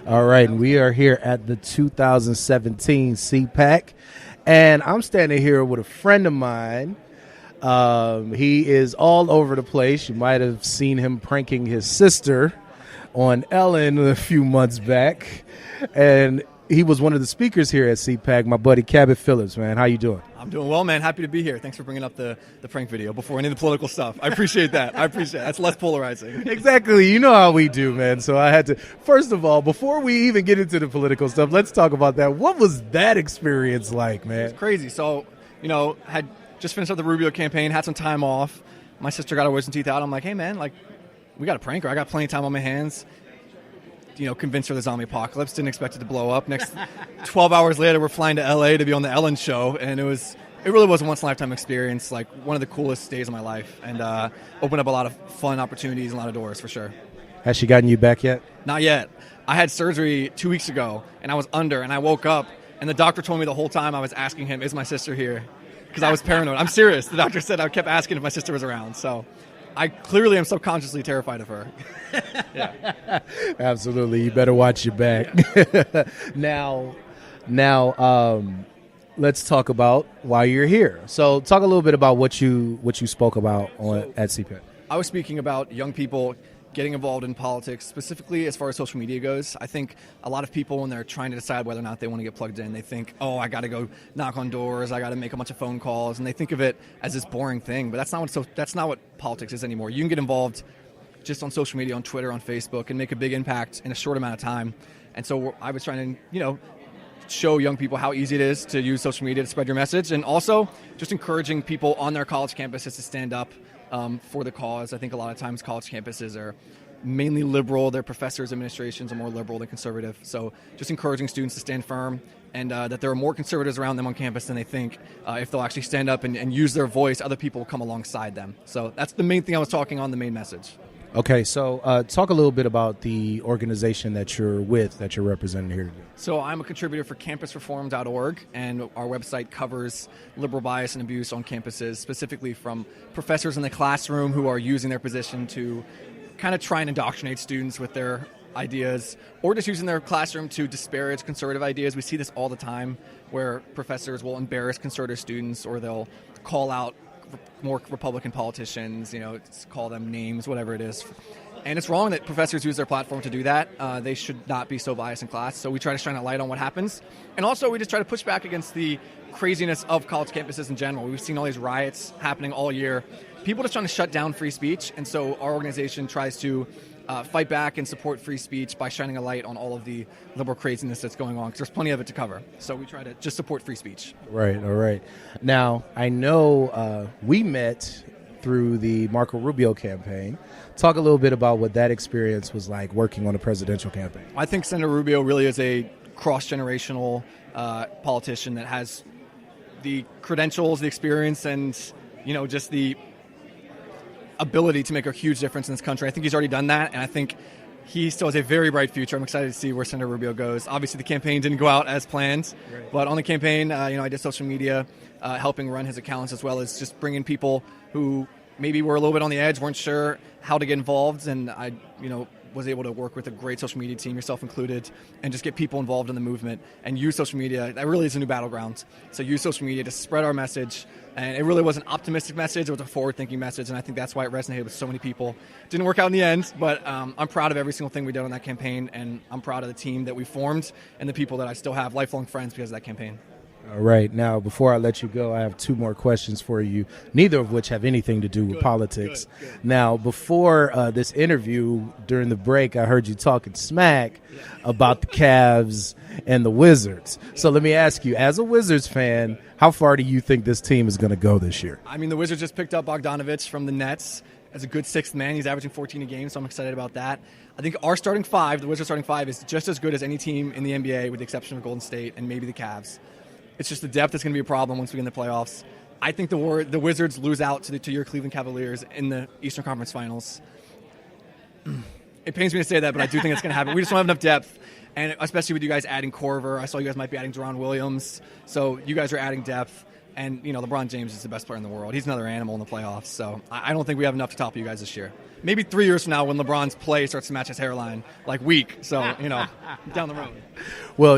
All right, and we are here at the 2017 CPAC, and I'm standing here with a friend of mine. He is all over the place. You might have seen him pranking his sister on Ellen a few months back, and he was one of the speakers here at CPAC, my buddy Cabot Phillips, man. How you doing? I'm doing well, man. Happy to be here. Thanks for bringing up the prank video before any of the political stuff. I appreciate that. That's less polarizing. Exactly. You know how we do, man. So I had to, first of all, before we even get into the political stuff, let's talk about that. What was that experience like, man? It's crazy. So, had just finished up the Rubio campaign, had some time off. My sister got her wisdom teeth out. I'm like, hey, man, we got to prank her. I got plenty of time on my hands. Convince her the zombie apocalypse. Didn't expect it to blow up. Next 12 hours later, we're flying to LA to be on the Ellen show, and it really was a once in a lifetime experience, like one of the coolest days of my life, and opened up a lot of fun opportunities and a lot of doors for sure. Has she gotten you back yet? Not yet. I had surgery 2 weeks ago, and I was under, and I woke up, and the doctor told me the whole time I was asking him, is my sister here? Because I was paranoid. I'm serious. The doctor said I kept asking if my sister was around, so I clearly am subconsciously terrified of her. Yeah. Absolutely. You better watch your back. Yeah. Now, let's talk about why you're here. So talk a little bit about what you spoke about at CPAC. I was speaking about young people getting involved in politics, specifically as far as social media goes. I think a lot of people, when they're trying to decide whether or not they want to get plugged in, they think, oh, I got to go knock on doors, I got to make a bunch of phone calls, and they think of it as this boring thing. But that's not what politics is anymore. You can get involved just on social media, on Twitter, on Facebook, and make a big impact in a short amount of time. And so I was trying to, show young people how easy it is to use social media to spread your message, and also just encouraging people on their college campuses to stand up for the cause. I think a lot of times college campuses are mainly liberal. Their professors, administrations are more liberal than conservative. So just encouraging students to stand firm, and that there are more conservatives around them on campus than they think. If they'll actually stand up and use their voice, other people will come alongside them. So that's the main thing I was talking on, the main message. Okay, so talk a little bit about the organization that you're with, that you're representing here today. So I'm a contributor for campusreform.org, and our website covers liberal bias and abuse on campuses, specifically from professors in the classroom who are using their position to kind of try and indoctrinate students with their ideas, or just using their classroom to disparage conservative ideas. We see this all the time, where professors will embarrass conservative students, or they'll call out more Republican politicians, call them names, whatever it is. And it's wrong that professors use their platform to do that. They should not be so biased in class. So we try to shine a light on what happens. And also we just try to push back against the craziness of college campuses in general. We've seen all these riots happening all year. People just trying to shut down free speech. And so our organization tries to fight back and support free speech by shining a light on all of the liberal craziness that's going on, because there's plenty of it to cover. So we try to just support free speech. Right, all right. Now, I know we met through the Marco Rubio campaign. Talk a little bit about what that experience was like working on a presidential campaign. I think Senator Rubio really is a cross-generational politician that has the credentials, the experience, and just the ability to make a huge difference in this country. I think he's already done that, and I think he still has a very bright future. I'm excited to see where Senator Rubio goes. Obviously, the campaign didn't go out as planned, right. But on the campaign, I did social media, helping run his accounts, as well as just bringing people who maybe were a little bit on the edge, weren't sure how to get involved, and I, was able to work with a great social media team, yourself included, and just get people involved in the movement and use social media. That really is a new battleground. So use social media to spread our message. And it really was an optimistic message. It was a forward-thinking message, and I think that's why it resonated with so many people. Didn't work out in the end, but I'm proud of every single thing we did on that campaign, and I'm proud of the team that we formed and the people that I still have lifelong friends because of that campaign. All right. Now, before I let you go, I have two more questions for you, neither of which have anything to do with politics. Good. Now, before this interview, during the break, I heard you talking smack about the Cavs and the Wizards. So let me ask you, as a Wizards fan, how far do you think this team is going to go this year? I mean, the Wizards just picked up Bogdanovich from the Nets as a good sixth man. He's averaging 14 a game, so I'm excited about that. I think our starting five, the Wizards starting five, is just as good as any team in the NBA with the exception of Golden State and maybe the Cavs. It's just the depth that's going to be a problem once we get in the playoffs. I think the Wizards lose out to your Cleveland Cavaliers in the Eastern Conference Finals. It pains me to say that, but I do think it's going to happen. We just don't have enough depth, and especially with you guys adding Korver. I saw you guys might be adding Deron Williams, so you guys are adding depth. And, LeBron James is the best player in the world. He's another animal in the playoffs. So I don't think we have enough to topple you guys this year. Maybe 3 years from now when LeBron's play starts to match his hairline, like weak. So, down the road. Well,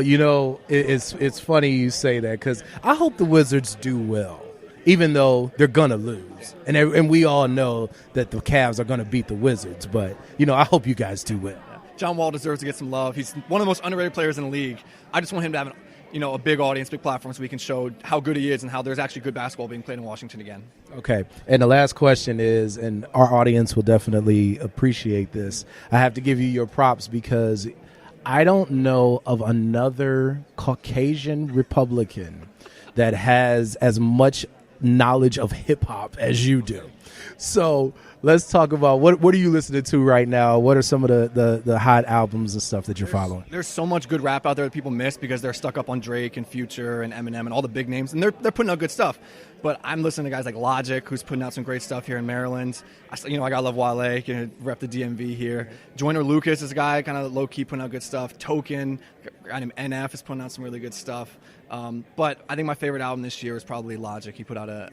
it's funny you say that because I hope the Wizards do well, even though they're going to lose. And we all know that the Cavs are going to beat the Wizards. But, I hope you guys do well. John Wall deserves to get some love. He's one of the most underrated players in the league. I just want him to have a big audience, big platform, so we can show how good he is and how there's actually good basketball being played in Washington again. Okay. And the last question is, and our audience will definitely appreciate this, I have to give you your props because I don't know of another Caucasian Republican that has as much knowledge of hip-hop as you do. So let's talk about what are you listening to right now? What are some of the hot albums and stuff that you're following? There's so much good rap out there that people miss because they're stuck up on Drake and Future and Eminem and all the big names, and they're putting out good stuff. But I'm listening to guys like Logic, who's putting out some great stuff here in Maryland. I gotta love Wale, rep the DMV here. Joyner Lucas is a guy kind of low key putting out good stuff. Token, a guy named NF is putting out some really good stuff. But I think my favorite album this year is probably Logic. He put out a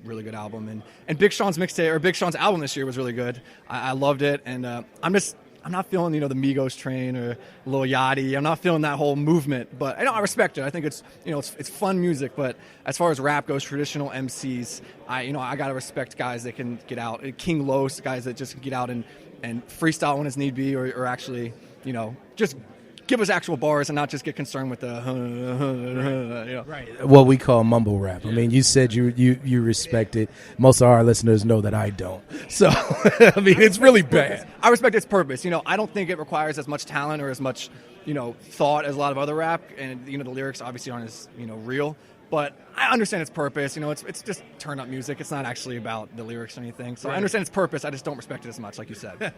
really good album, and Big Sean's album this year was really good. I loved it, and I'm not feeling the Migos train or Lil Yachty. I'm not feeling that whole movement, but I respect it. I think it's it's fun music. But as far as rap goes, traditional MCs, I gotta respect guys that can get out. King Los, guys that just get out and freestyle when it's need be, or actually just give us actual bars and not just get concerned with the right. What we call mumble rap. I mean, you said you respect it. Most of our listeners know that I don't. So I mean, it's really bad. I respect its purpose. I don't think it requires as much talent or as much thought as a lot of other rap, and the lyrics obviously aren't as real. But I understand its purpose. It's just turn up music. It's not actually about the lyrics or anything. So right. I understand its purpose. I just don't respect it as much, like you said.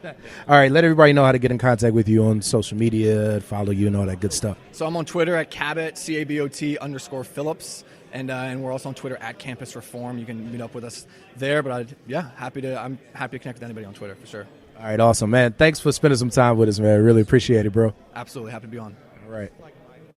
All right, let everybody know how to get in contact with you on social media, follow you, and all that good stuff. So I'm on Twitter at Cabot, CABOT _Phillips. And we're also on Twitter at Campus Reform. You can meet up with us there. But I'm happy to connect with anybody on Twitter for sure. All right, awesome, man. Thanks for spending some time with us, man. I really appreciate it, bro. Absolutely. Happy to be on. All right.